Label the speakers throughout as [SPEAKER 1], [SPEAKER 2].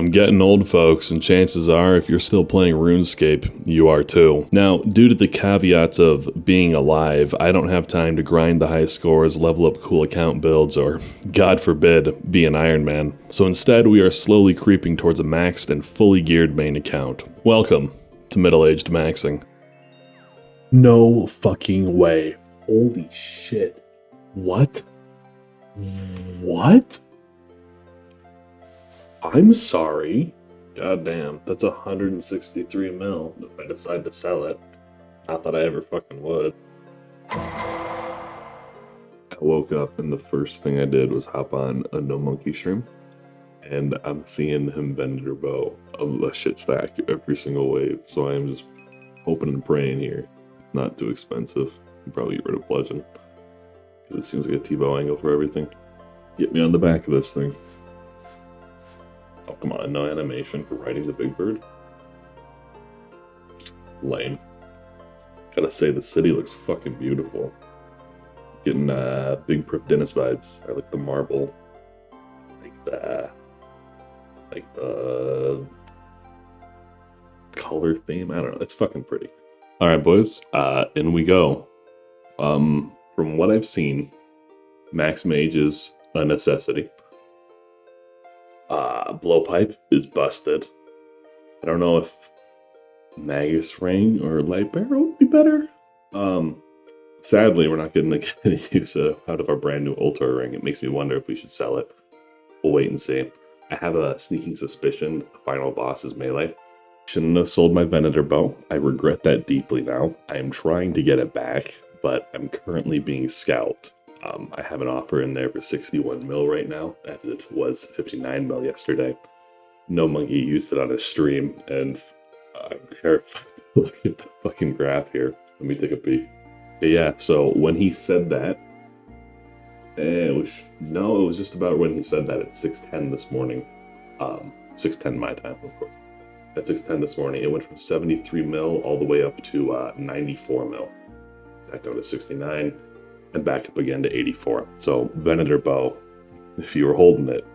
[SPEAKER 1] I'm getting old, folks, and chances are, if you're still playing RuneScape, you are too. Now, due to the caveats of being alive, I don't have time to grind the high scores, level up cool account builds, or, God forbid, be an Iron Man. So instead, we are slowly creeping towards a maxed and fully geared main account. Welcome to Middle-Aged Maxing. No fucking way. Holy shit. What? What? I'm sorry. God damn, that's 163 mil if I decide to sell it. Not that I ever fucking would. I woke up and the first thing I did was hop on a No Monkey stream. And I'm seeing him bend their bow of a shit stack every single wave. So I'm just hoping and praying here. It's not too expensive. You probably get rid of Bludgeon. Because it seems like a T-bow angle for everything. Get me on the back of this thing. Oh, come on, no animation for riding the big bird? Lame. Gotta say, the city looks fucking beautiful. Getting Big Prip Dennis vibes. I like the marble. Like the color theme. I don't know, it's fucking pretty. Alright, boys, in we go. From what I've seen, Max Mage is a necessity. Blowpipe is busted. I don't know if Magus Ring or Light Barrel would be better. Sadly, we're not getting any use out of our brand new Ultor ring. It makes me wonder if we should sell it. We'll wait and see. I have a sneaking suspicion the final boss is melee. Shouldn't have sold my Venator bow. I regret that deeply now. I am trying to get it back, but I'm currently being scalped. I have an offer in there for 61 mil right now, as it was 59 mil yesterday. No Monkey used it on his stream, and I'm terrified to look at the fucking graph here. Let me take a peek. Yeah, so when he said that, it was just about when he said that at 6:10 this morning. 6:10 my time, of course. At 6:10 this morning, it went from 73 mil all the way up to 94 mil. Back down to 69. And back up again to 84. So Venator bow, if you were holding it,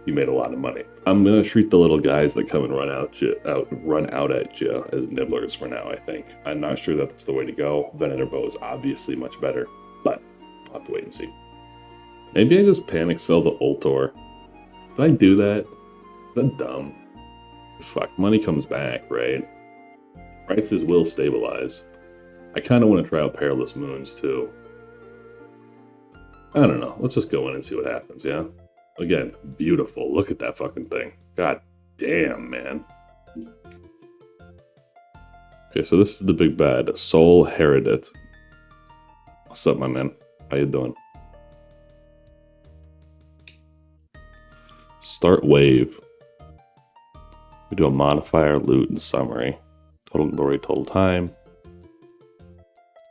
[SPEAKER 1] you made a lot of money. I'm gonna treat the little guys that come and run out at you as nibblers for now. I think I'm not sure that's the way to go. Venator bow is obviously much better, but I'll have to wait and see. Maybe I just panic sell the Ultor. Did I do that? Is that dumb? Fuck, money comes back, right? Prices will stabilize. I kind of want to try out Perilous Moons too. I don't know. Let's just go in and see what happens, yeah? Again, beautiful. Look at that fucking thing. God damn, man. Okay, so this is the big bad. Soul Heredit. What's up, my man? How you doing? Start wave. We do a modifier, loot, and summary. Total glory, total time.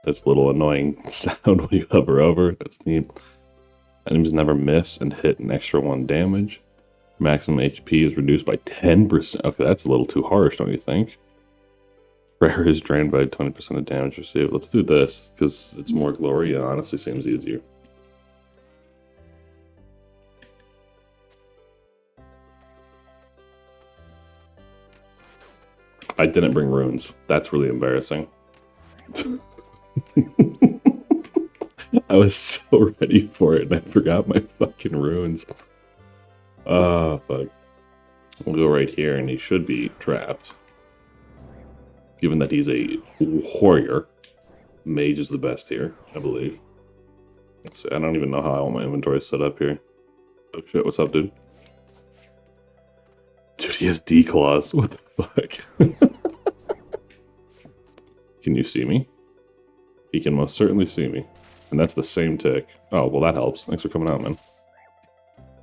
[SPEAKER 1] That's a little annoying sound when you hover over. That's neat. Enemies never miss and hit an extra 1 damage. Maximum HP is reduced by 10%. Okay, that's a little too harsh, don't you think? Prayer is drained by 20% of damage received. Let's do this, because it's more glory and honestly seems easier. I didn't bring runes. That's really embarrassing. I was so ready for it and I forgot my fucking runes. Oh, fuck. We'll go right here and he should be trapped. Given that he's a warrior. Mage is the best here, I believe. Let's see, I don't even know how I want my inventory set up here. Oh shit, what's up, dude? Dude, he has D-claws. What the fuck? Can you see me? He can most certainly see me. And that's the same tick. Oh, well that helps. Thanks for coming out, man.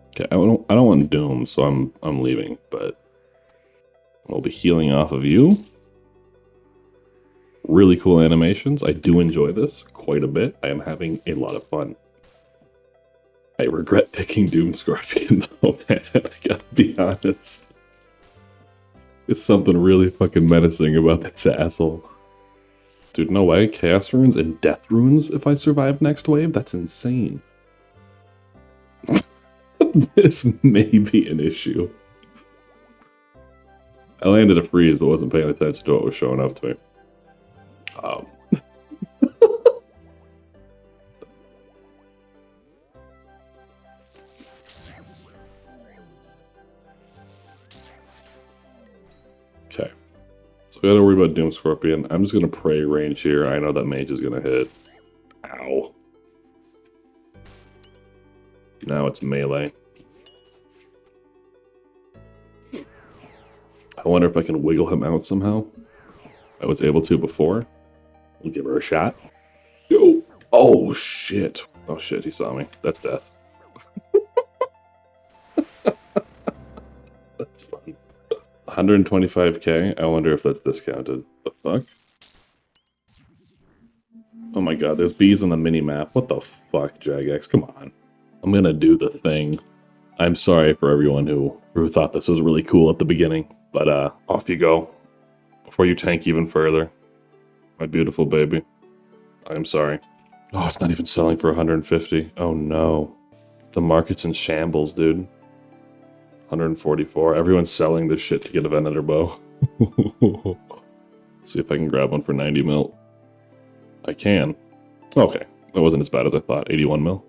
[SPEAKER 1] Okay, I don't want Doom, so I'm leaving, but I'll be healing off of you. Really cool animations. I do enjoy this quite a bit. I am having a lot of fun. I regret picking Doom Scorpion though, man. I gotta be honest. There's something really fucking menacing about this asshole. Dude, no way. Chaos Runes and Death Runes if I survive next wave? That's insane. This may be an issue. I landed a freeze, but wasn't paying attention to what was showing up to me. Okay. So we gotta worry about Doom Scorpion. I'm just gonna pray range here. I know that mage is gonna hit. Ow. Now it's melee. I wonder if I can wiggle him out somehow. I was able to before. We'll give her a shot. Go. Oh shit. Oh shit, he saw me. That's death. That's fun. 125k. I wonder if that's discounted. The fuck? Oh my god, there's bees on the mini-map. What the fuck, Jagex? Come on. I'm gonna do the thing. I'm sorry for everyone who thought this was really cool at the beginning, but off you go. Before you tank even further. My beautiful baby. I'm sorry. Oh, it's not even selling for 150. Oh no. The market's in shambles, dude. 144. Everyone's selling this shit to get a Venator bow. Let's see if I can grab one for 90 mil. I can. Okay. That wasn't as bad as I thought. 81 mil.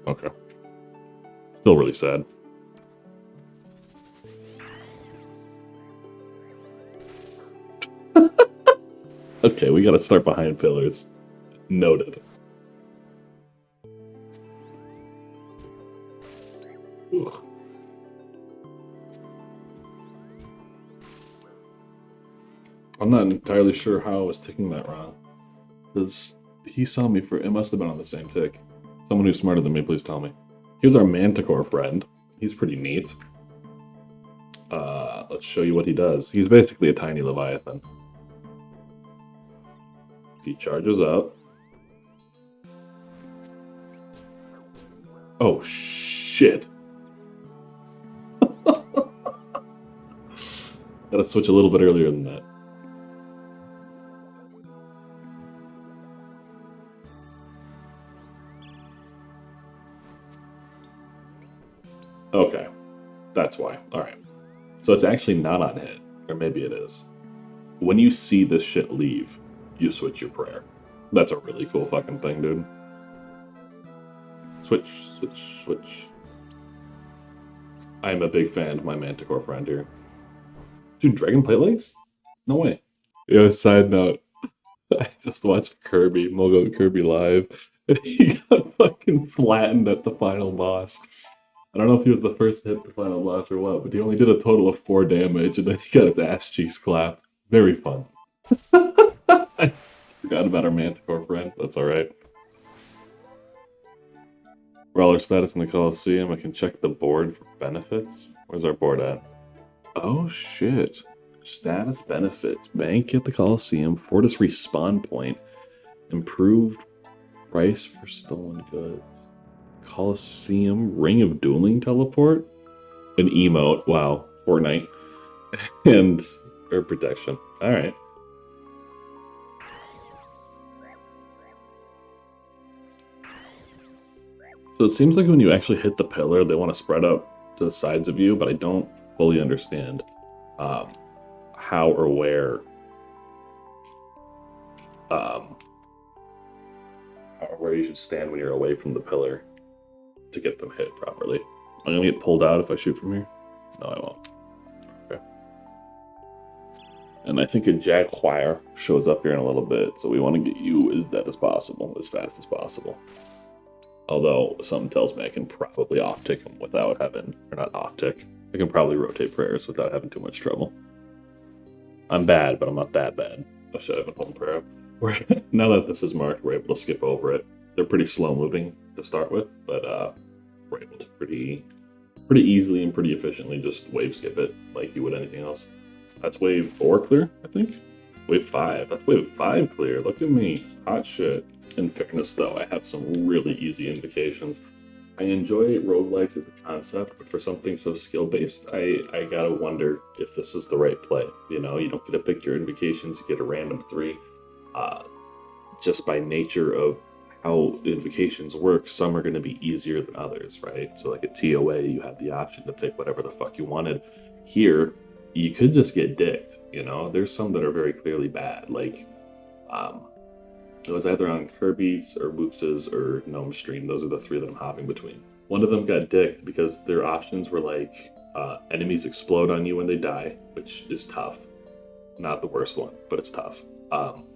[SPEAKER 1] Okay. Still really sad. Okay, we gotta start behind pillars. Noted. Ugh. I'm not entirely sure how I was ticking that wrong. Because he saw me for... It must have been on the same tick. Someone who's smarter than me, please tell me. Here's our Manticore friend. He's pretty neat. Let's show you what he does. He's basically a tiny Leviathan. He charges up. Oh, shit. Gotta switch a little bit earlier than that. Okay. That's why. Alright. So it's actually not on hit. Or maybe it is. When you see this shit leave, you switch your prayer. That's a really cool fucking thing, dude. Switch, switch, switch. I'm a big fan of my Manticore friend here. Dude, Dragon Plate Legs? No way. Yeah, side note. I just watched Kirby, Mogo Kirby live, and he got fucking flattened at the final boss. I don't know if he was the first to hit the final boss or what, but he only did a total of 4 damage, and then he got his ass cheeks clapped. Very fun. I forgot about our Manticore friend. That's alright. Brawler status in the Coliseum. I can check the board for benefits. Where's our board at? Oh shit. Status benefits. Bank at the Coliseum. Fortis respawn point. Improved price for stolen goods. Coliseum. Ring of Dueling teleport. An emote. Wow. Fortnite. And herb protection. Alright. So it seems like when you actually hit the pillar, they want to spread out to the sides of you, but I don't fully understand how or where you should stand when you're away from the pillar to get them hit properly. I'm gonna get pulled out if I shoot from here. No, I won't. Okay. And I think a Jaguar shows up here in a little bit, so we want to get you as dead as possible, as fast as possible. Although, something tells me I can probably off-tick him without having... Or not off-tick. I can probably rotate prayers without having too much trouble. I'm bad, but I'm not that bad. I should have been holding prayer up. Now that this is marked, we're able to skip over it. They're pretty slow-moving to start with, but we're able to pretty easily and pretty efficiently just wave skip it like you would anything else. That's wave 4 clear, I think? Wave 5. That's wave 5 clear. Look at me. Hot shit. In fairness, though, I have some really easy invocations. I enjoy roguelikes as a concept, but for something so skill-based, I gotta wonder if this is the right play. You know, you don't get to pick your invocations, you get a random 3. Just by nature of how invocations work, some are going to be easier than others, right? So like at TOA, you had the option to pick whatever the fuck you wanted. Here, you could just get dicked, you know? There's some that are very clearly bad. Like, it was either on Kirby's or Wux's or Gnome Stream. Those are the three that I'm hopping between. One of them got dicked because their options were like enemies explode on you when they die, which is tough. Not the worst one, but it's tough.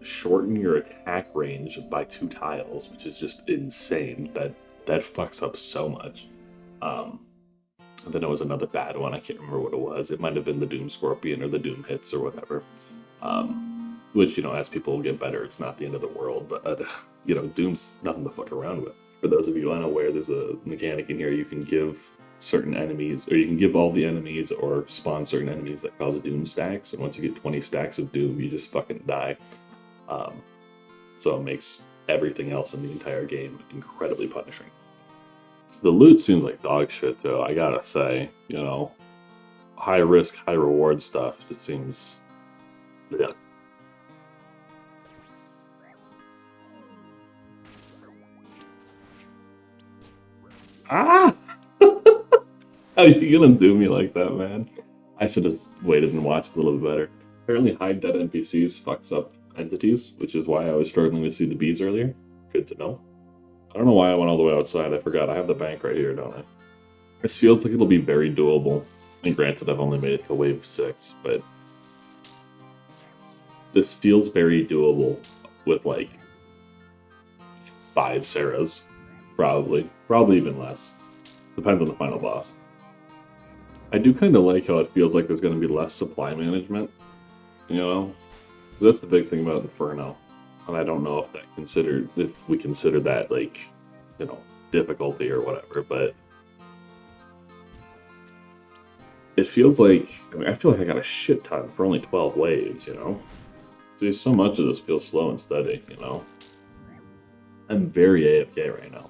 [SPEAKER 1] Shorten your attack range by 2 tiles, which is just insane. That fucks up so much. And then it was another bad one. I can't remember what it was. It might have been the Doom Scorpion or the Doom Hits or whatever. Which, you know, as people get better, it's not the end of the world. But, you know, Doom's nothing to fuck around with. For those of you unaware, there's a mechanic in here. You can give certain enemies, or you can give all the enemies or spawn certain enemies that cause Doom stacks. And once you get 20 stacks of Doom, you just fucking die. So it makes everything else in the entire game incredibly punishing. The loot seems like dog shit, though, I gotta say. You know, high risk, high reward stuff. It seems... Yeah. Ah! How are you gonna do me like that, man? I should have waited and watched a little bit better. Apparently, hide dead NPCs fucks up entities, which is why I was struggling to see the bees earlier. Good to know. I don't know why I went all the way outside. I forgot. I have the bank right here, don't I? This feels like it'll be very doable. And granted, I've only made it to wave 6, but this feels very doable with like 5 Sarahs. Probably even less. Depends on the final boss. I do kind of like how it feels like there's going to be less supply management, you know? That's the big thing about Inferno. And I don't know if we consider that, like, you know, difficulty or whatever, but it feels like, I mean, I feel like I got a shit ton for only 12 waves, you know? See, so much of this feels slow and steady, you know? I'm very AFK right now.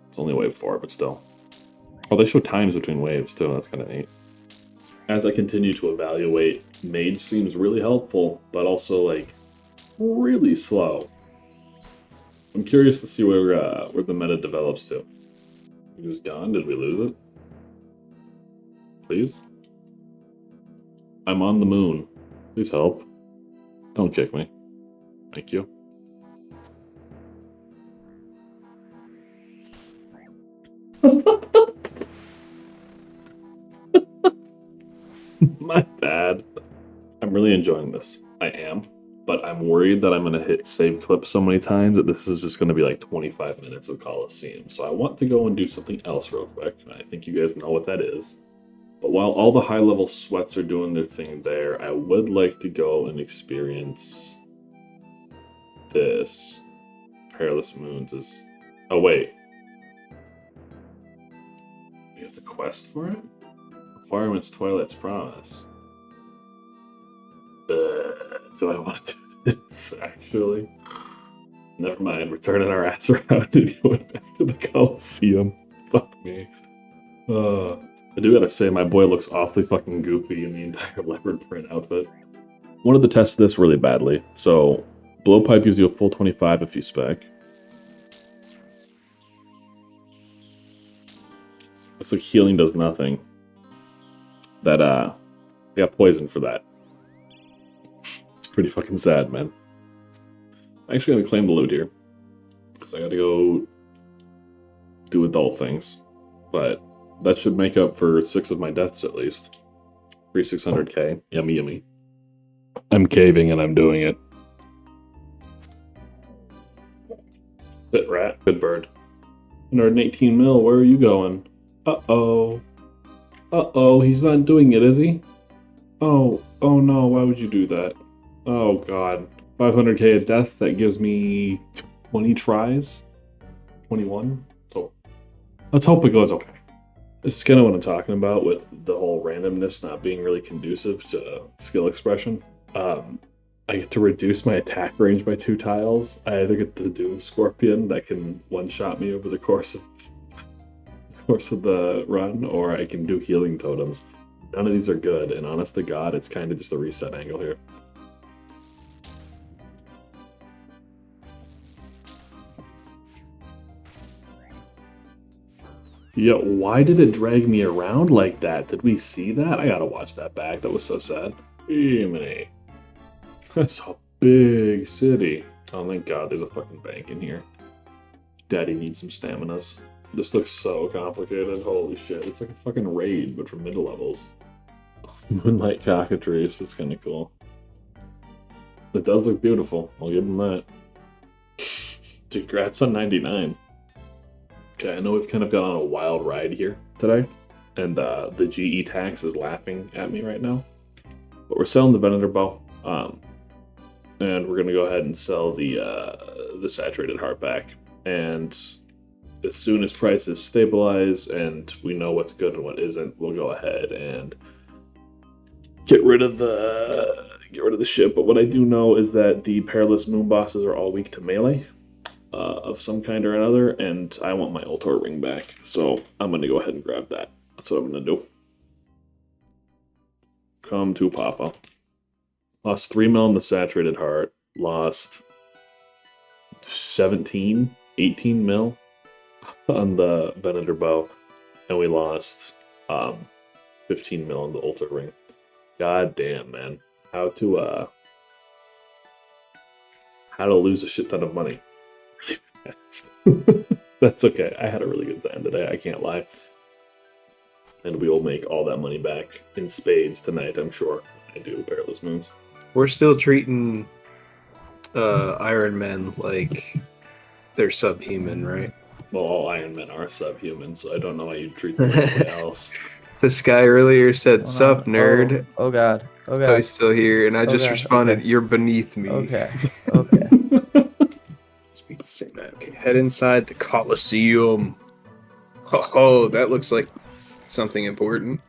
[SPEAKER 1] It's only wave 4, but still. Oh, they show times between waves, too. That's kind of neat. As I continue to evaluate, Mage seems really helpful, but also, like, really slow. I'm curious to see where the meta develops to. It was gone? Did we lose it? Please? I'm on the moon. Please help. Don't kick me. Thank you. My bad. I'm really enjoying this. I am. But I'm worried that I'm going to hit save clip so many times that this is just going to be like 25 minutes of Coliseum. So I want to go and do something else real quick. I think you guys know what that is. But while all the high-level sweats are doing their thing there, I would like to go and experience this. Perilous Moons is... Oh, wait. We have to quest for it? Requirements Twilight's Promise. Do I want to do this, actually? Never mind, we're turning our ass around and going back to the Coliseum. Fuck me. I do gotta say, my boy looks awfully fucking goofy in the entire leopard print outfit. Wanted to test this really badly. So, Blowpipe gives you a full 25 if you spec. Looks like healing does nothing. That, I got poison for that. It's pretty fucking sad, man. I'm actually gonna claim the loot here. Because I gotta go do adult things. But that should make up for 6 of my deaths at least. Free 600k. Yummy, yummy. I'm caving and I'm doing it. Bit rat, good bird. 118 mil, where are you going? Uh-oh. Uh-oh, he's not doing it, is he? Oh no, why would you do that? Oh god. 500k of death, that gives me 20 tries? 21? So, let's hope it goes okay. This is kind of what I'm talking about with the whole randomness not being really conducive to skill expression. I get to reduce my attack range by 2 tiles. I either get the Doom Scorpion that can one-shot me over the course of the run, or I can do healing totems. None of these are good, and honest to God, it's kind of just a reset angle here. Yeah, why did it drag me around like that? Did we see that? I gotta watch that back. That was so sad. Jiminy. That's a big city. Oh, thank God there's a fucking bank in here. Daddy needs some staminas. This looks so complicated. Holy shit. It's like a fucking raid, but for middle levels. Moonlight cockatrice. It's kind of cool. It does look beautiful. I'll give him that. Dude, congrats on 99. Okay, I know we've kind of gone on a wild ride here today. And the GE tax is laughing at me right now. But we're selling the Venator bow. And we're going to go ahead and sell the saturated heart back. And as soon as prices stabilize and we know what's good and what isn't, we'll go ahead and get rid of the ship. But what I do know is that the Perilous Moon bosses are all weak to melee of some kind or another, and I want my Ultor ring back. So I'm going to go ahead and grab that. That's what I'm going to do. Come to Papa. Lost 3 mil in the saturated heart. Lost 17, 18 mil on the Venator bow. And we lost 15 mil on the Ultor ring. God damn, man. How to lose a shit ton of money. That's okay. I had a really good time today, I can't lie. And we will make all that money back in spades tonight, I'm sure. I do Perilous Moons.
[SPEAKER 2] We're still treating Iron Men like they're subhuman, right?
[SPEAKER 1] Well, all Iron Men are subhuman, so I don't know why you'd treat them like anything else.
[SPEAKER 2] This guy earlier said, "Sup, nerd."
[SPEAKER 3] Oh god. Oh
[SPEAKER 2] Oh,
[SPEAKER 3] god.
[SPEAKER 2] he's still here, and I just
[SPEAKER 3] God.
[SPEAKER 2] responded,
[SPEAKER 3] Okay.
[SPEAKER 2] "You're beneath me."
[SPEAKER 3] Okay. Okay.
[SPEAKER 2] Speak the same night. Okay, head inside the Coliseum. Oh, that looks like something important.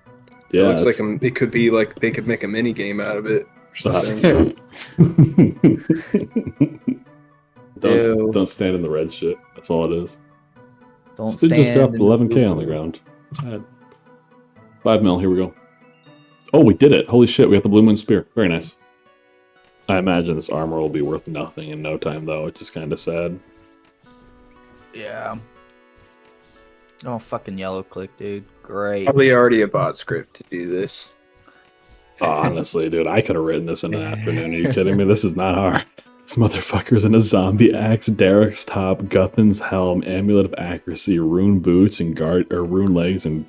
[SPEAKER 1] Yeah,
[SPEAKER 2] It looks like it could be like they could make a mini game out of it or something.
[SPEAKER 1] Don't stand in the red shit. That's all it is.
[SPEAKER 3] Don't
[SPEAKER 1] Sid
[SPEAKER 3] stand.
[SPEAKER 1] just dropped
[SPEAKER 3] in
[SPEAKER 1] 11k on the ground. Sad. 5 mil. Here we go. Oh, we did it! Holy shit! We got the Blue Moon Spear. Very nice. I imagine this armor will be worth nothing in no time, though, which is kind of sad.
[SPEAKER 3] Yeah. Oh, fucking yellow click, dude. Great.
[SPEAKER 2] Probably already a bot script to do this.
[SPEAKER 1] Honestly, dude, I could have written this in an afternoon. Are you kidding me? This is not hard. This motherfucker's in a zombie axe, Derek's top, Guthan's helm, amulet of accuracy, rune boots, and rune legs, and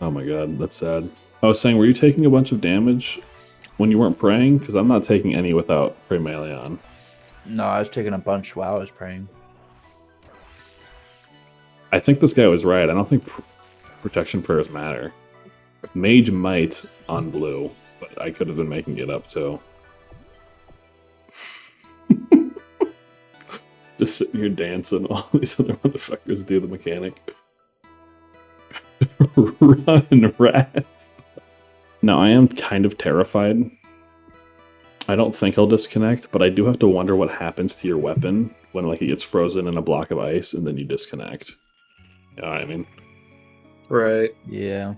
[SPEAKER 1] oh my god, that's sad. I was saying, were you taking a bunch of damage when you weren't praying? Because I'm not taking any without pray melee on.
[SPEAKER 3] No, I was taking a bunch while I was praying.
[SPEAKER 1] I think this guy was right. I don't think protection prayers matter. Mage might on blue, but I could have been making it up too. Just sitting here dancing while these other motherfuckers do the mechanic. Run, rats! Now, I am kind of terrified. I don't think he'll disconnect, but I do have to wonder what happens to your weapon when like it gets frozen in a block of ice and then you disconnect. You know what I mean?
[SPEAKER 2] Right.
[SPEAKER 3] Yeah.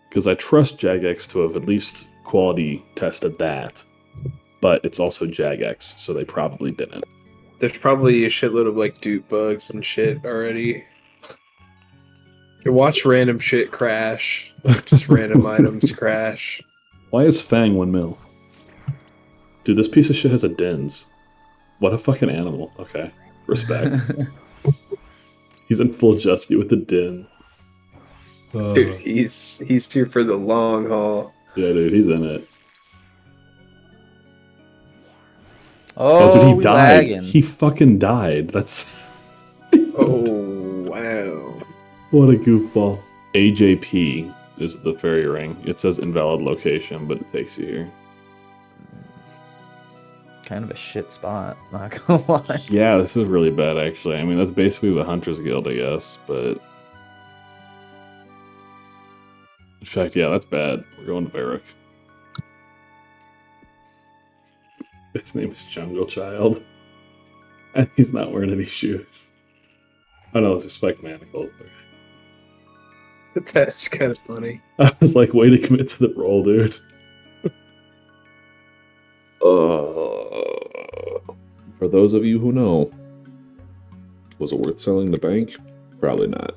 [SPEAKER 1] Because I trust Jagex to have at least quality tested that, but it's also Jagex, so they probably didn't.
[SPEAKER 2] There's probably a shitload of like dupe bugs and shit already. You watch random shit crash. Just random items crash.
[SPEAKER 1] Why is Fang 1 mil? Dude, this piece of shit has a dins. What a fucking animal. Okay. Respect. He's in full Justy with a din.
[SPEAKER 2] Dude, he's here for the long haul.
[SPEAKER 1] Yeah, dude, he's in it.
[SPEAKER 3] Oh,
[SPEAKER 1] dude, he
[SPEAKER 3] we
[SPEAKER 1] died.
[SPEAKER 3] lagging.
[SPEAKER 1] He fucking died. That's...
[SPEAKER 2] Oh, wow.
[SPEAKER 1] What a goofball. AJP is the fairy ring. It says invalid location, but it takes you here.
[SPEAKER 3] Kind of a shit spot, not gonna lie.
[SPEAKER 1] Yeah, this is really bad, actually. I mean, that's basically the Hunter's Guild, I guess, but... In fact, yeah, that's bad. We're going to Varric. His name is Jungle Child. And he's not wearing any shoes. Oh no, it's just spiked manacles.
[SPEAKER 2] That's kind of funny.
[SPEAKER 1] I was like, way to commit to the role, dude. For those of you who know, was it worth selling the bank? Probably not.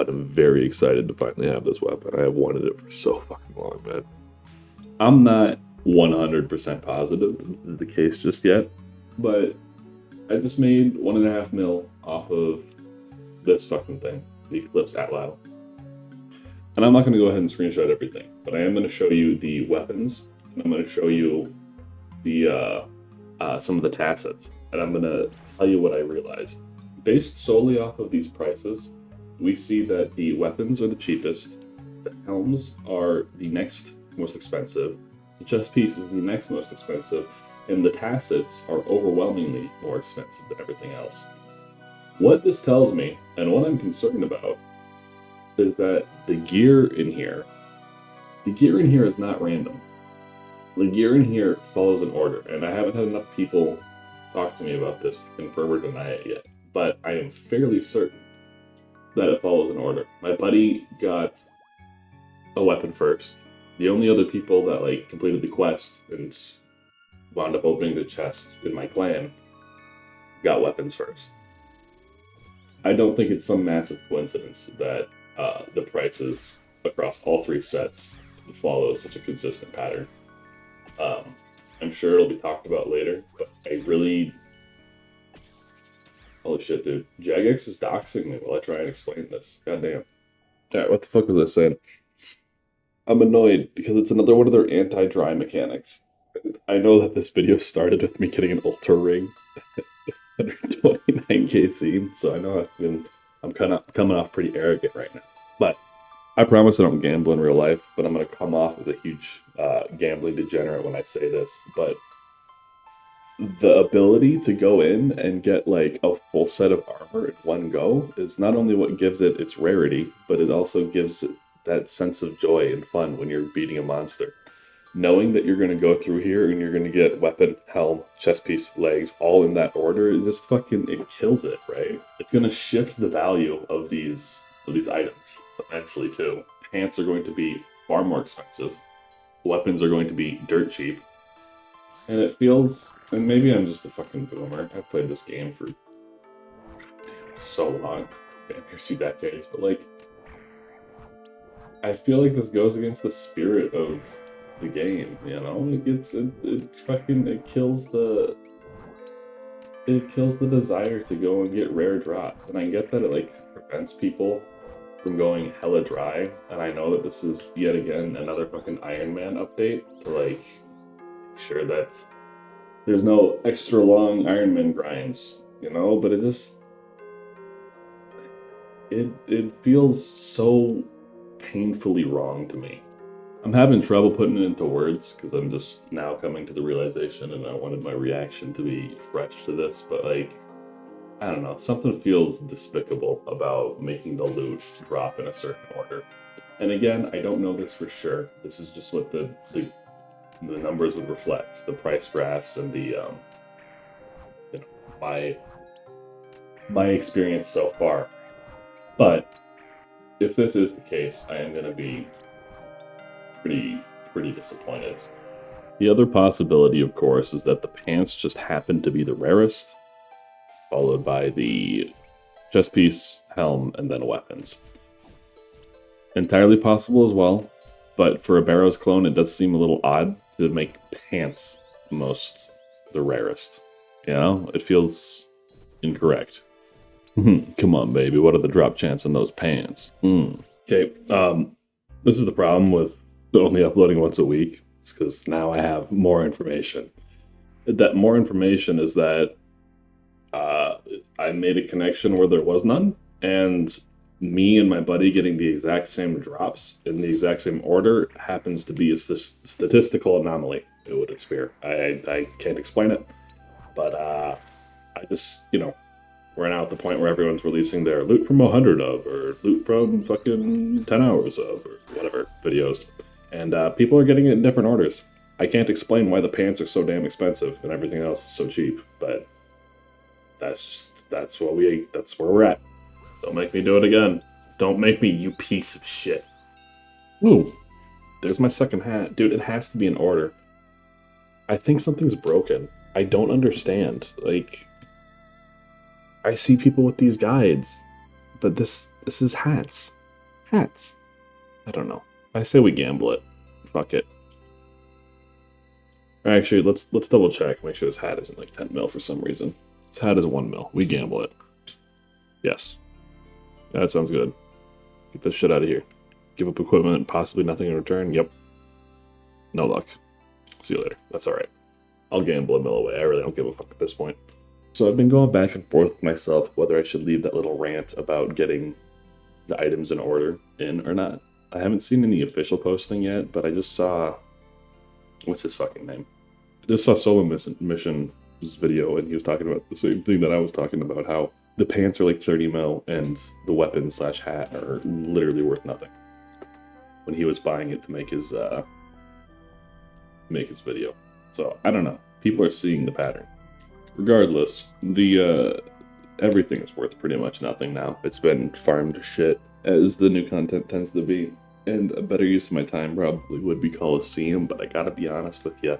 [SPEAKER 1] but I'm very excited to finally have this weapon. I have wanted it for so fucking long, man. I'm not 100% positive this is the case just yet, but I just made 1.5 mil off of this fucking thing, the Eclipse Atlatl. And I'm not going to go ahead and screenshot everything, but I am going to show you the weapons, and I'm going to show you the some of the tacits, and I'm going to tell you what I realized. Based solely off of these prices, we see that the weapons are the cheapest, the helms are the next most expensive, the chest piece is the next most expensive, and the tacits are overwhelmingly more expensive than everything else. What this tells me, and what I'm concerned about, is that the gear in here is not random. The gear in here follows an order, and I haven't had enough people talk to me about this to confirm or deny it yet, but I am fairly certain that it follows an order. My buddy got a weapon first. The only other people that like completed the quest and wound up opening the chest in my clan got weapons first. I don't think it's some massive coincidence that the prices across all three sets follow such a consistent pattern. I'm sure it'll be talked about later, but I really... Holy shit, dude. Jagex is doxing me while I try and explain this. Goddamn. Alright, what the fuck was I saying? I'm annoyed because it's another one of their anti-dry mechanics. I know that this video started with me getting an Ultra Ring under 29k scene, so I know I'm kind of coming off pretty arrogant right now. But I promise I don't gamble in real life, but I'm going to come off as a huge gambling degenerate when I say this. But the ability to go in and get like a full set of armor in one go is not only what gives it its rarity, but it also gives it that sense of joy and fun when you're beating a monster. Knowing that you're going to go through here and you're going to get weapon, helm, chest piece, legs, all in that order, it just fucking, it kills it, right? It's going to shift the value of these items immensely too. Pants are going to be far more expensive. Weapons are going to be dirt cheap. And it feels, and maybe I'm just a fucking boomer. I've played this game for so long, damn near 2 decades, but like, I feel like this goes against the spirit of the game, you know? It kills the desire to go and get rare drops. And I get that it like prevents people from going hella dry, and I know that this is yet again another fucking Iron Man update to like make sure that there's no extra long Iron Man grinds, you know, but it just it feels so painfully wrong to me. I'm having trouble putting it into words because I'm just now coming to the realization, and I wanted my reaction to be fresh to this, but like, I don't know, something feels despicable about making the loot drop in a certain order. And again, I don't know this for sure. This is just what the numbers would reflect, the price graphs and the you know, my experience so far. But if this is the case, I am going to be pretty disappointed. The other possibility, of course, is that the pants just happen to be the rarest, followed by the chest piece, helm, and then weapons. Entirely possible as well, but for a Barrows clone, it does seem a little odd to make pants the rarest. You know, it feels incorrect. Come on, baby, what are the drop chance in those pants? Okay, this is the problem with only uploading once a week. It's because now I have more information. That more information is that I made a connection where there was none, and me and my buddy getting the exact same drops in the exact same order happens to be a statistical anomaly, it would appear. I can't explain it, but I just, you know, we're now at the point where everyone's releasing their loot from 100 of, or loot from fucking 10 hours of, or whatever videos. And people are getting it in different orders. I can't explain why the pants are so damn expensive and everything else is so cheap, but that's where we're at. Don't make me do it again. Don't make me, you piece of shit. Ooh, there's my second hat. Dude, it has to be in order. I think something's broken. I don't understand. Like, I see people with these guides, but this This is hats. Hats. I don't know. I say we gamble it. Fuck it. Actually, let's double check. Make sure this hat isn't like 10 mil for some reason. This hat is 1 mil. We gamble it. Yes. That sounds good. Get this shit out of here. Give up equipment and possibly nothing in return. Yep. No luck. See you later. That's alright. I'll gamble a mil away. I really don't give a fuck at this point. So I've been going back and forth with myself whether I should leave that little rant about getting the items in order in or not. I haven't seen any official posting yet, but I just saw... What's his fucking name? I just saw Solo Mission's video, and he was talking about the same thing that I was talking about, how the pants are like 30 mil, and the weapon / hat are literally worth nothing. When he was buying it to make his video. So, I don't know. People are seeing the pattern. Regardless, the everything is worth pretty much nothing now. It's been farmed to shit, as the new content tends to be. And a better use of my time probably would be Coliseum, but I gotta be honest with you,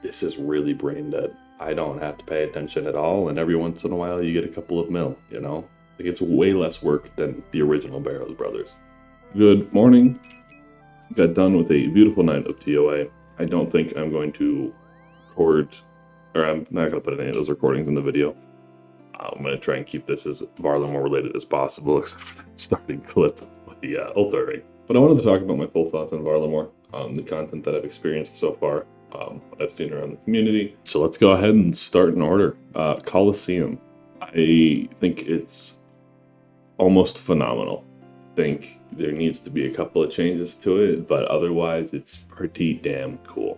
[SPEAKER 1] this is really brain dead. I don't have to pay attention at all, and every once in a while you get a couple of mil, you know? Like, it's way less work than the original Barrows Brothers. Good morning. Got done with a beautiful night of TOA. I don't think I'm going to record, or I'm not going to put any of those recordings in the video. I'm going to try and keep this as Varlamore related as possible, except for that starting clip with the Ultra Ring. But I wanted to talk about my full thoughts on Varlamore, the content that I've experienced so far, what I've seen around the community. So let's go ahead and start in order. Coliseum. I think it's almost phenomenal. I think there needs to be a couple of changes to it, but otherwise it's pretty damn cool.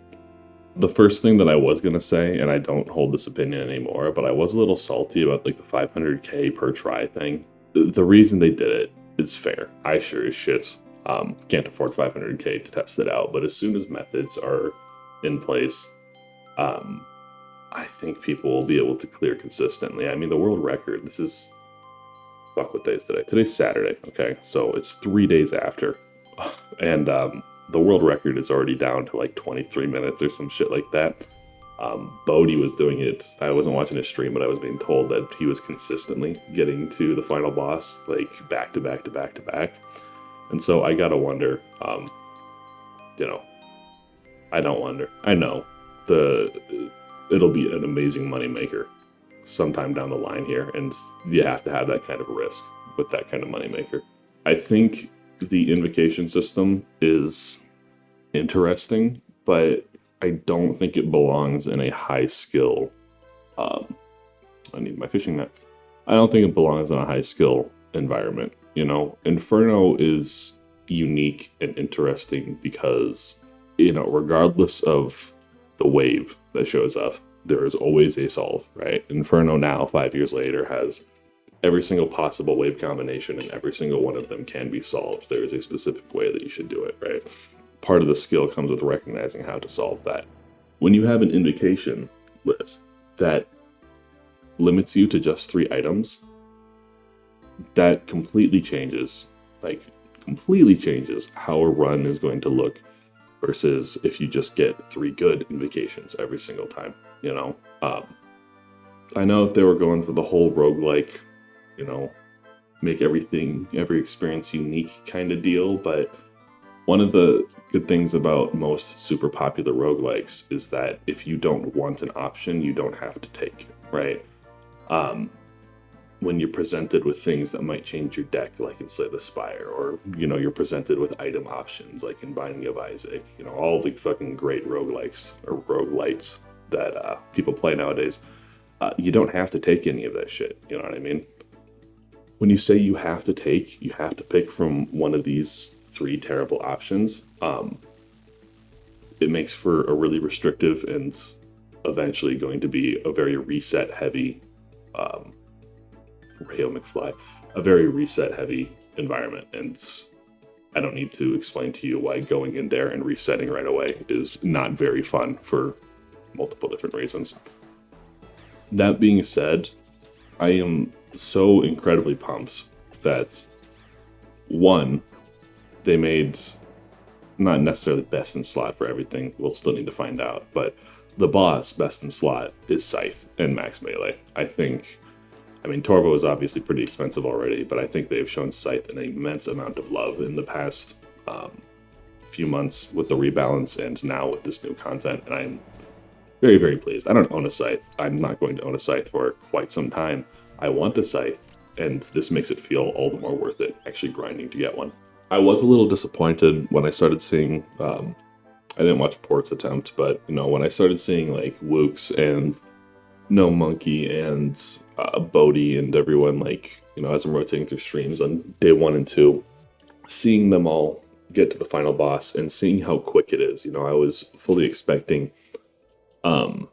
[SPEAKER 1] The first thing that I was going to say, and I don't hold this opinion anymore, but I was a little salty about like the 500k per try thing. The reason they did it is fair. I sure as shit can't afford 500k to test it out, but as soon as methods are in place, I think people will be able to clear consistently. I mean, the world record, this is... Fuck, what day is today? Today's Saturday, okay? So it's 3 days after. And the world record is already down to like 23 minutes or some shit like that. Bodhi was doing it. I wasn't watching his stream, but I was being told that he was consistently getting to the final boss, like back to back to back to back. And so I gotta wonder, you know, I don't wonder. I know it'll be an amazing moneymaker sometime down the line here, and you have to have that kind of risk with that kind of moneymaker. I think the invocation system is interesting, but I don't think it belongs in a high skill. I need my fishing net. I don't think it belongs in a high skill environment. You know, Inferno is unique and interesting because, you know, regardless of the wave that shows up, there is always a solve, right? Inferno now, 5 years later, has every single possible wave combination, and every single one of them can be solved. There is a specific way that you should do it, right? Part of the skill comes with recognizing how to solve that. When you have an invocation list that limits you to just 3 items, that completely changes how a run is going to look versus if you just get 3 good invocations every single time, you know? I know they were going for the whole roguelike, you know, make every experience unique kind of deal, but one of the good things about most super popular roguelikes is that if you don't want an option, you don't have to take it, right? When you're presented with things that might change your deck, like in Slay the Spire, or, you know, you're presented with item options, like in Binding of Isaac, you know, all the fucking great roguelikes, or roguelites that people play nowadays, you don't have to take any of that shit, you know what I mean? When you say you have to pick from one of these 3 terrible options, it makes for a really restrictive and eventually going to be a very reset-heavy Rayo McFly, a very reset-heavy environment, and I don't need to explain to you why going in there and resetting right away is not very fun for multiple different reasons. That being said, I am so incredibly pumped that, one, they made not necessarily best in slot for everything, we'll still need to find out, but the boss best in slot is Scythe and Max Melee. I think I mean, Torvo is obviously pretty expensive already, but I think they've shown Scythe an immense amount of love in the past few months with the rebalance and now with this new content, and I'm very, very pleased. I don't own a Scythe. I'm not going to own a Scythe for quite some time. I want a Scythe, and this makes it feel all the more worth it, actually grinding to get one. I was a little disappointed when I started seeing, I didn't watch Port's attempt, but, you know, when I started seeing, like, Wooks and No Monkey and Bodhi and everyone, like, you know, as I'm rotating through streams on day 1 and 2, seeing them all get to the final boss and seeing how quick it is, you know, I was fully expecting like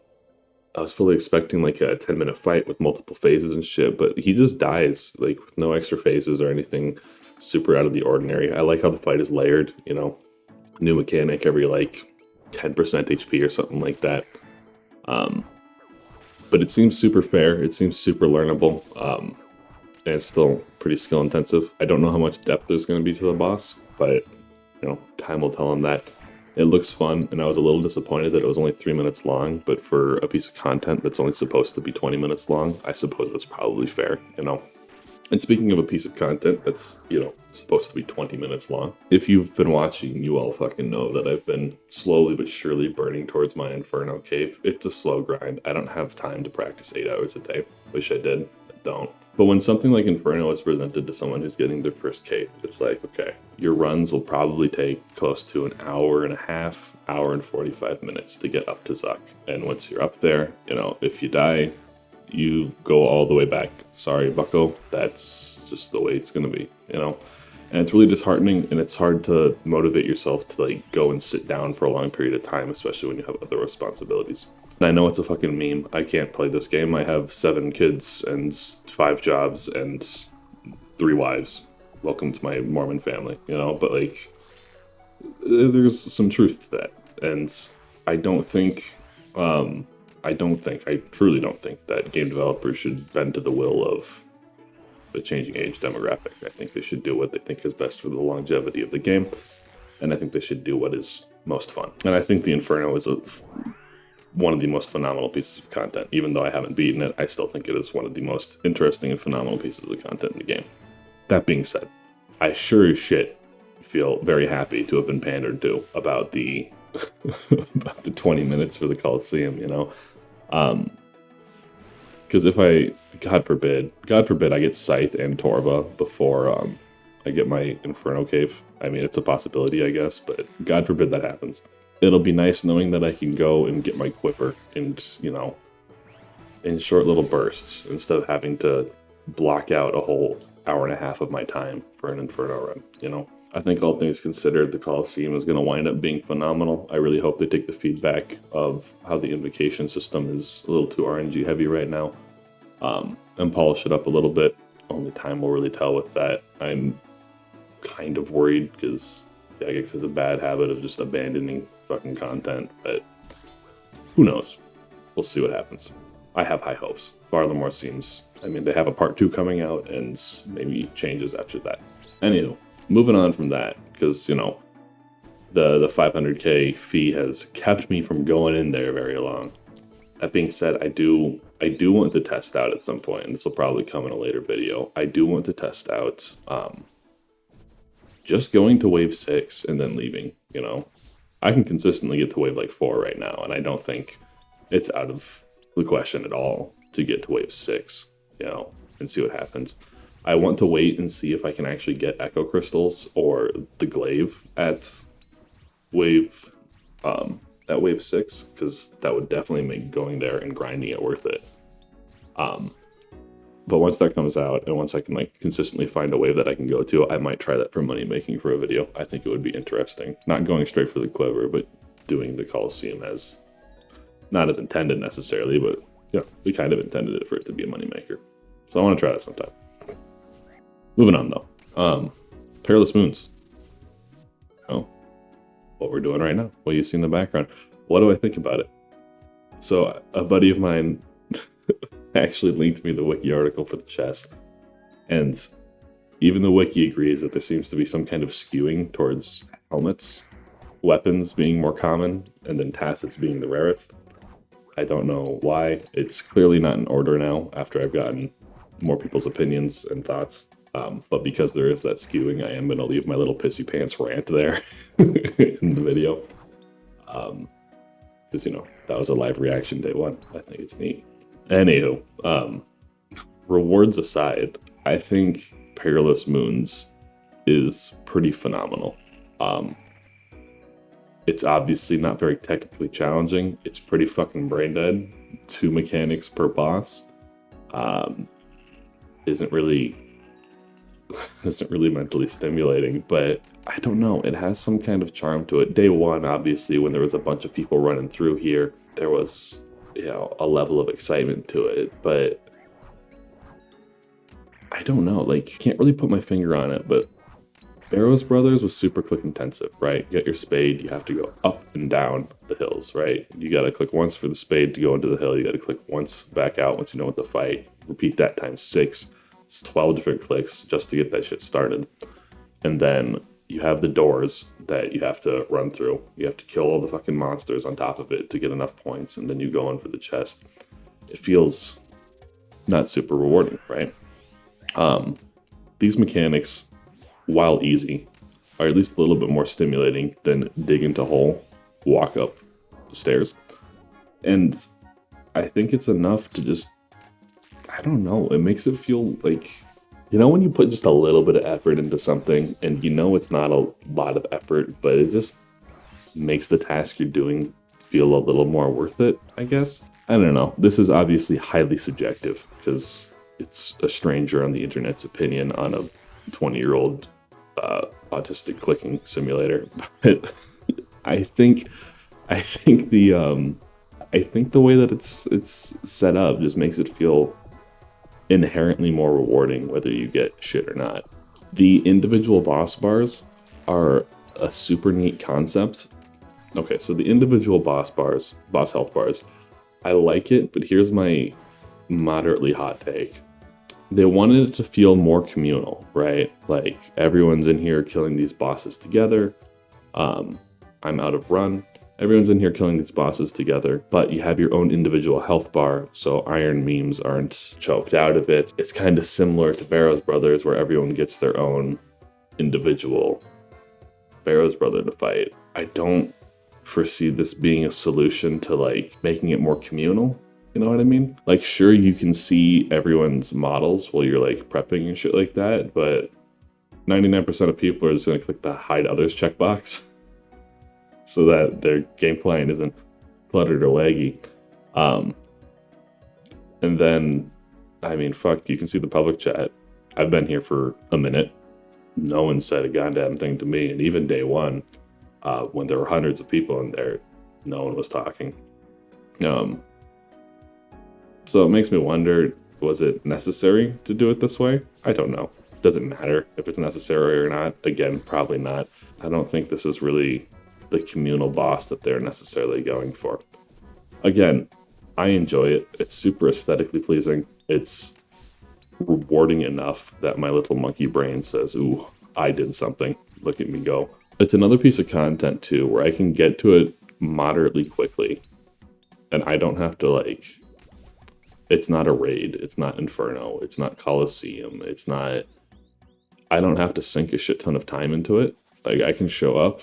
[SPEAKER 1] a 10-minute fight with multiple phases and shit, but he just dies, like, with no extra phases or anything super out of the ordinary. I like how the fight is layered, you know, new mechanic every, like, 10% HP or something like that. But it seems super fair, it seems super learnable, and it's still pretty skill intensive. I don't know how much depth there's going to be to the boss, but, you know, time will tell on that. It looks fun, and I was a little disappointed that it was only 3 minutes long, but for a piece of content that's only supposed to be 20 minutes long, I suppose that's probably fair, you know? And speaking of a piece of content that's, you know, supposed to be 20 minutes long, if you've been watching, you all fucking know that I've been slowly but surely burning towards my Inferno cave. It's a slow grind. I don't have time to practice 8 hours a day. Wish I did. I don't. But when something like Inferno is presented to someone who's getting their first cave, it's like, okay, your runs will probably take close to an hour and a half, hour and 45 minutes to get up to Zuck. And once you're up there, you know, if you die, you go all the way back. Sorry, bucko, that's just the way it's gonna be, you know? And it's really disheartening, and it's hard to motivate yourself to, like, go and sit down for a long period of time, especially when you have other responsibilities. And I know it's a fucking meme. I can't play this game. I have 7 kids and 5 jobs and 3 wives. Welcome to my Mormon family, you know? But, like, there's some truth to that. And I truly don't think that game developers should bend to the will of the changing age demographic. I think they should do what they think is best for the longevity of the game, and I think they should do what is most fun. And I think the Inferno is one of the most phenomenal pieces of content. Even though I haven't beaten it, I still think it is one of the most interesting and phenomenal pieces of content in the game. That being said, I sure as shit feel very happy to have been pandered to about the about the 20 minutes for the Coliseum, you know? Because if I, God forbid, I get Scythe and Torva before I get my Inferno Cave. I mean, it's a possibility, I guess, but God forbid that happens. It'll be nice knowing that I can go and get my Quiver and, you know, in short little bursts instead of having to block out a whole hour and a half of my time for an Inferno run, you know? I think all things considered, the Coliseum is going to wind up being phenomenal. I really hope they take the feedback of how the invocation system is a little too RNG heavy right now, and polish it up a little bit. Only time will really tell with that. I'm kind of worried because Jagex has a bad habit of just abandoning fucking content, but who knows? We'll see what happens. I have high hopes. Varlamore seems, I mean, they have a part 2 coming out and maybe changes after that. Anywho. Moving on from that, because, you know, the 500k fee has kept me from going in there very long. That being said, I do want to test out at some point, and this will probably come in a later video. I do want to test out just going to wave 6 and then leaving, you know. I can consistently get to wave like 4 right now, and I don't think it's out of the question at all to get to wave 6, you know, and see what happens. I want to wait and see if I can actually get Echo Crystals or the Glaive at wave 6, because that would definitely make going there and grinding it worth it. But once that comes out, and once I can, like, consistently find a wave that I can go to, I might try that for money making for a video. I think it would be interesting. Not going straight for the Quiver, but doing the Coliseum as, not as intended necessarily, but, you know, we kind of intended it for it to be a money maker. So I want to try that sometime. Moving on, though. Perilous Moons. Oh, what we're doing right now. What you see in the background. What do I think about it? So, a buddy of mine actually linked me the wiki article for the chest. And even the wiki agrees that there seems to be some kind of skewing towards helmets, weapons being more common, and then tacits being the rarest. I don't know why. It's clearly not in order now after I've gotten more people's opinions and thoughts. But because there is that skewing, I am going to leave my little pissy pants rant there in the video. Because, that was a live reaction day one. I think it's neat. Anywho, rewards aside, I think Perilous Moons is pretty phenomenal. It's obviously not very technically challenging. It's pretty fucking brain dead. 2 mechanics per boss. Isn't really mentally stimulating, but I don't know. It has some kind of charm to it. Day one, obviously, when there was a bunch of people running through here, there was, a level of excitement to it, but I don't know. Like, can't really put my finger on it, but Barrows Brothers was super click intensive, right? You got your spade, you have to go up and down the hills, right? You got to click once for the spade to go into the hill. You got to click once back out once you know what to fight. Repeat that times 6. It's 12 different clicks just to get that shit started. And then you have the doors that you have to run through. You have to kill all the fucking monsters on top of it to get enough points, and then you go in for the chest. It feels not super rewarding, right? These mechanics, while easy, are at least a little bit more stimulating than dig into hole, walk up stairs. And I think it's enough to just, I don't know, it makes it feel like, when you put just a little bit of effort into something and it's not a lot of effort, but it just makes the task you're doing feel a little more worth it, I guess. I don't know. This is obviously highly subjective because it's a stranger on the internet's opinion on a 20-year-old autistic clicking simulator. But I think the way that it's set up just makes it feel inherently more rewarding whether you get shit or not. The individual boss bars are a super neat concept. Okay, so the individual boss health bars, I like it, but here's my moderately hot take. They wanted it to feel more communal, right? Like, everyone's in here killing these bosses together. I'm out of run. Everyone's in here killing these bosses together, but you have your own individual health bar, so iron memes aren't choked out of it. It's kind of similar to Barrows Brothers, where everyone gets their own individual Barrows Brother to fight. I don't foresee this being a solution to, like, making it more communal. You know what I mean? Like, sure, you can see everyone's models while you're, like, prepping and shit like that, but 99% of people are just going to click the hide others checkbox so that their gameplay isn't cluttered or laggy. And then, you can see the public chat. I've been here for a minute. No one said a goddamn thing to me. And even day one, when there were hundreds of people in there, no one was talking. So it makes me wonder, was it necessary to do it this way? I don't know. Doesn't matter if it's necessary or not. Again, probably not. I don't think this is really the communal boss that they're necessarily going for. Again, I enjoy it. It's super aesthetically pleasing. It's rewarding enough that my little monkey brain says, ooh, I did something. Look at me go. It's another piece of content too, where I can get to it moderately quickly. And I don't have to, it's not a raid. It's not Inferno. It's not Coliseum. I don't have to sink a shit ton of time into it. I can show up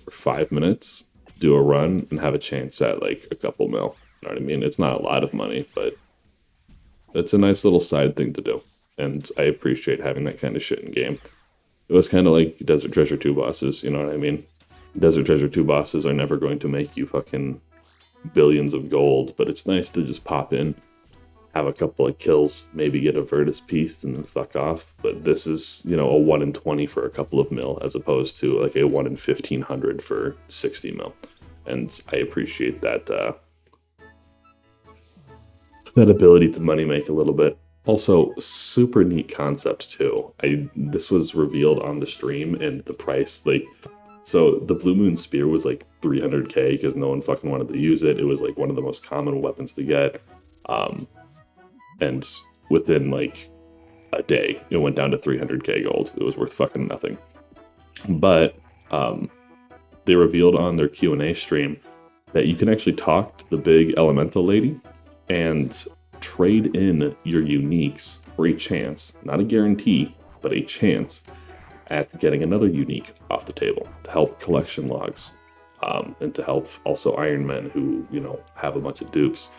[SPEAKER 1] for 5 minutes, do a run, and have a chance at, a couple mil. You know what I mean? It's not a lot of money, but it's a nice little side thing to do. And I appreciate having that kind of shit in game. It was kind of like Desert Treasure 2 bosses, you know what I mean? Desert Treasure 2 bosses are never going to make you fucking billions of gold, but it's nice to just pop in, have a couple of kills, maybe get a Virtus piece, and then fuck off. But this is, a 1 in 20 for a couple of mil, as opposed to a 1 in 1500 for 60 mil. And I appreciate that that ability to money make a little bit. Also, super neat concept too. This was revealed on the stream, and the price, so the Blue Moon Spear was 300k because no one fucking wanted to use it. It was one of the most common weapons to get. And within a day, it went down to 300k gold. It was worth fucking nothing. But they revealed on their Q&A stream that you can actually talk to the big elemental lady and trade in your uniques for a chance, not a guarantee, but a chance at getting another unique off the table to help collection logs, and to help also Iron Men who, have a bunch of dupes.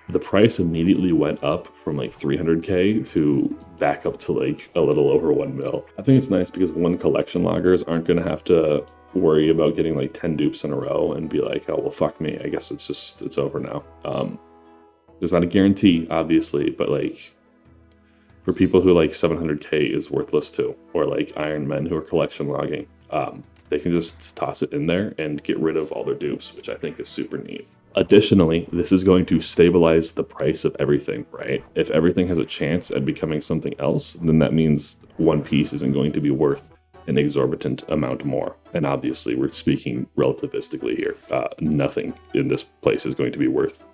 [SPEAKER 1] The price immediately went up from like 300k to back up to like a little over 1 mil. I think it's nice because one, collection loggers aren't going to have to worry about getting like 10 dupes in a row and be like, oh, well, fuck me. I guess it's over now. There's not a guarantee, obviously, but like for people who like 700k is worthless too, or like Iron Men who are collection logging, they can just toss it in there and get rid of all their dupes, which I think is super neat. Additionally, this is going to stabilize the price of everything, right? If everything has a chance at becoming something else, then that means one piece isn't going to be worth an exorbitant amount more. And obviously, we're speaking relativistically here. Nothing in this place is going to be worth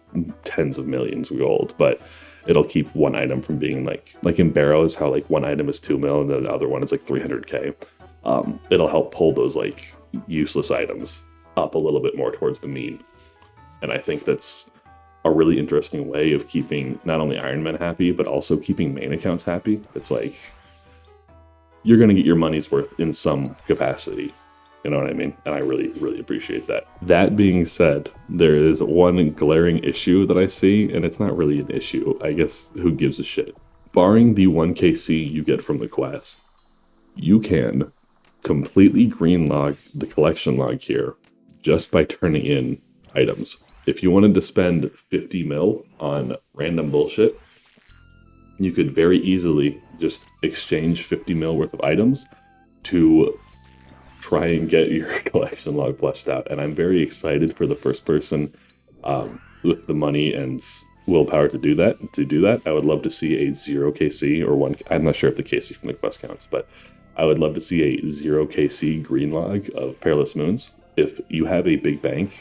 [SPEAKER 1] tens of millions of gold, but it'll keep one item from being like in Barrows, how like one item is 2 mil and then the other one is like 300k. It'll help pull those like useless items up a little bit more towards the mean. And I think that's a really interesting way of keeping not only Iron Men happy, but also keeping main accounts happy. It's like, you're going to get your money's worth in some capacity. You know what I mean? And I really, really appreciate that. That being said, there is one glaring issue that I see, and it's not really an issue. I guess who gives a shit? Barring the 1kc you get from the quest, you can completely green log the collection log here just by turning in items. If you wanted to spend 50 mil on random bullshit, you could very easily just exchange 50 mil worth of items to try and get your collection log fleshed out. And I'm very excited for the first person with the money and willpower to do that. I would love to see a 0kc or 1. I'm not sure if the kc from the quest counts, but I would love to see a 0kc green log of Perilous Moons. If you have a big bank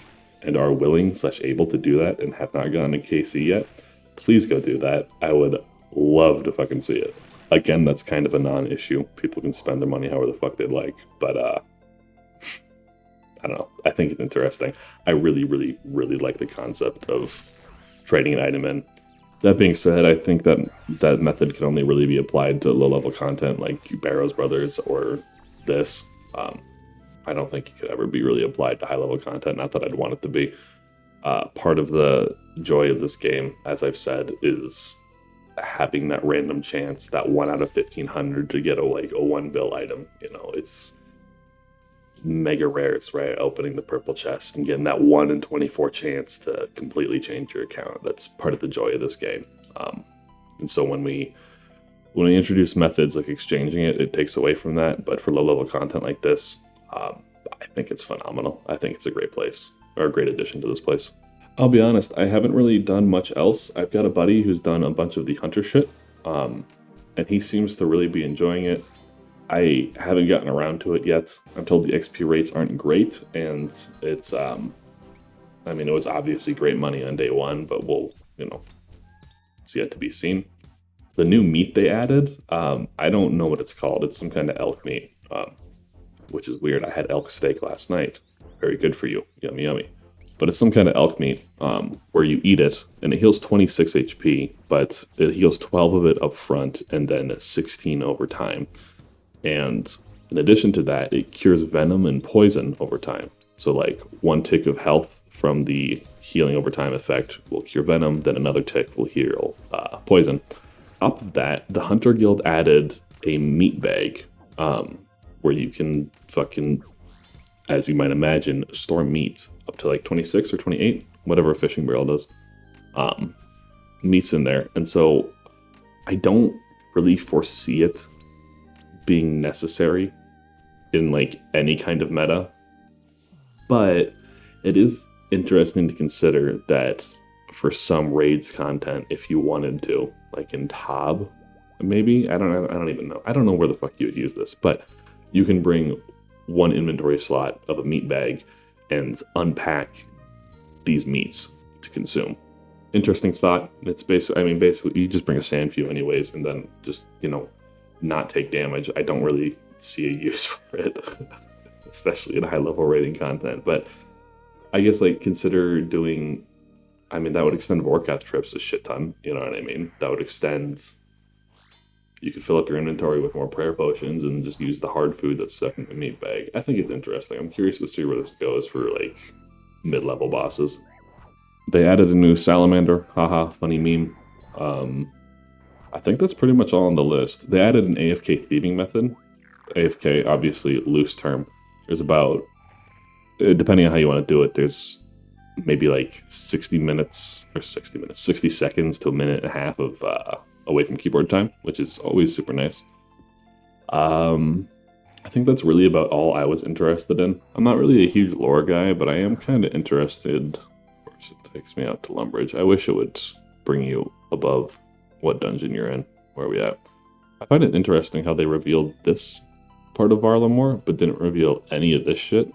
[SPEAKER 1] and are willing/able to do that and have not gotten a KC yet, please go do that. I would love to fucking see it. Again, that's kind of a non-issue. People can spend their money however the fuck they'd like, but I don't know. I think it's interesting. I really, really, really like the concept of trading an item in. That being said, I think that that method can only really be applied to low-level content like Barrows Brothers or this. I don't think it could ever be really applied to high-level content, not that I'd want it to be. Part of the joy of this game, as I've said, is having that random chance, that 1 out of 1,500 to get a 1 bill item. It's mega rares, right? Opening the purple chest and getting that 1 in 24 chance to completely change your account. That's part of the joy of this game. And so when we introduce methods like exchanging it, it takes away from that. But for low-level content like this, I think it's phenomenal. I think it's a great place, or a great addition to this place. I'll be honest, I haven't really done much else. I've got a buddy who's done a bunch of the hunter shit, and he seems to really be enjoying it. I haven't gotten around to it yet. I'm told the XP rates aren't great, and it's, it was obviously great money on day one, but it's yet to be seen. The new meat they added, I don't know what it's called. It's some kind of elk meat, which is weird. I had elk steak last night. Very good for you. Yummy, yummy. But it's some kind of elk meat where you eat it, and it heals 26 HP, but it heals 12 of it up front, and then 16 over time. And in addition to that, it cures venom and poison over time. So like 1 tick of health from the healing over time effect will cure venom, then another tick will heal poison. On top of that, the Hunter Guild added a meat bag where you can fucking, as you might imagine, store meat up to like 26 or 28, whatever a fishing barrel does. Meat's in there. And so I don't really foresee it being necessary in like any kind of meta. But it is interesting to consider that for some raids content, if you wanted to, like in Tob, maybe, I don't even know. I don't know where the fuck you would use this, but you can bring 1 inventory slot of a meat bag and unpack these meats to consume. Interesting thought. It's basically you just bring a sand few anyways, and then just, not take damage. I don't really see a use for it, especially in high level raiding content. But I guess like consider doing I mean, that would extend Warcath trips a shit ton. You know what I mean? That would extend. You could fill up your inventory with more prayer potions and just use the hard food that's stuck in the meat bag. I think it's interesting. I'm curious to see where this goes for like mid-level bosses. They added a new salamander. Haha, funny meme. I think that's pretty much all on the list. They added an AFK thieving method. AFK, obviously, loose term. There's about, depending on how you want to do it, there's maybe like 60 seconds to a minute and a half of away from keyboard time, which is always super nice. I think that's really about all I was interested in. I'm not really a huge lore guy, but I am kind of interested. Of course, it takes me out to Lumbridge. I wish it would bring you above what dungeon you're in. Where are we at? I find it interesting how they revealed this part of Varlamore, but didn't reveal any of this shit.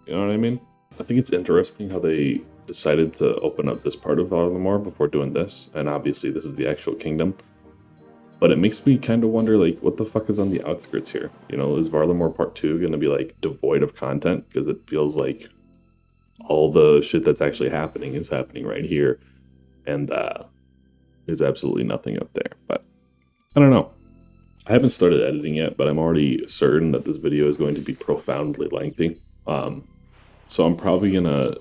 [SPEAKER 1] You know what I mean? I think it's interesting how they decided to open up this part of Varlamore before doing this, and obviously this is the actual kingdom. But it makes me kind of wonder, like, what the fuck is on the outskirts here? You know, is Varlamore Part 2 going to be, like, devoid of content? Because it feels like all the shit that's actually happening is happening right here. And there's absolutely nothing up there. But I don't know. I haven't started editing yet, but I'm already certain that this video is going to be profoundly lengthy. So I'm probably going to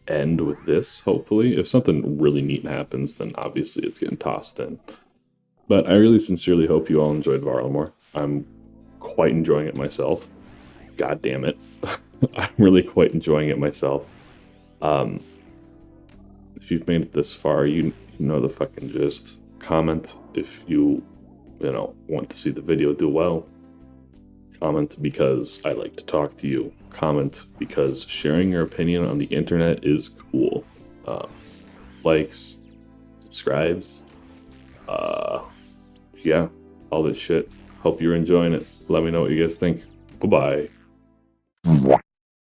[SPEAKER 1] end with this, hopefully. If something really neat happens, then obviously it's getting tossed in. But I really sincerely hope you all enjoyed Varlamore. I'm quite enjoying it myself. God damn it. I'm really quite enjoying it myself. If you've made it this far, you know the fucking gist. Comment if you want to see the video do well. Comment because I like to talk to you. Comment because sharing your opinion on the internet is cool. Likes, subscribes, yeah, all this shit. Hope you're enjoying it. Let me know what you guys think. Goodbye.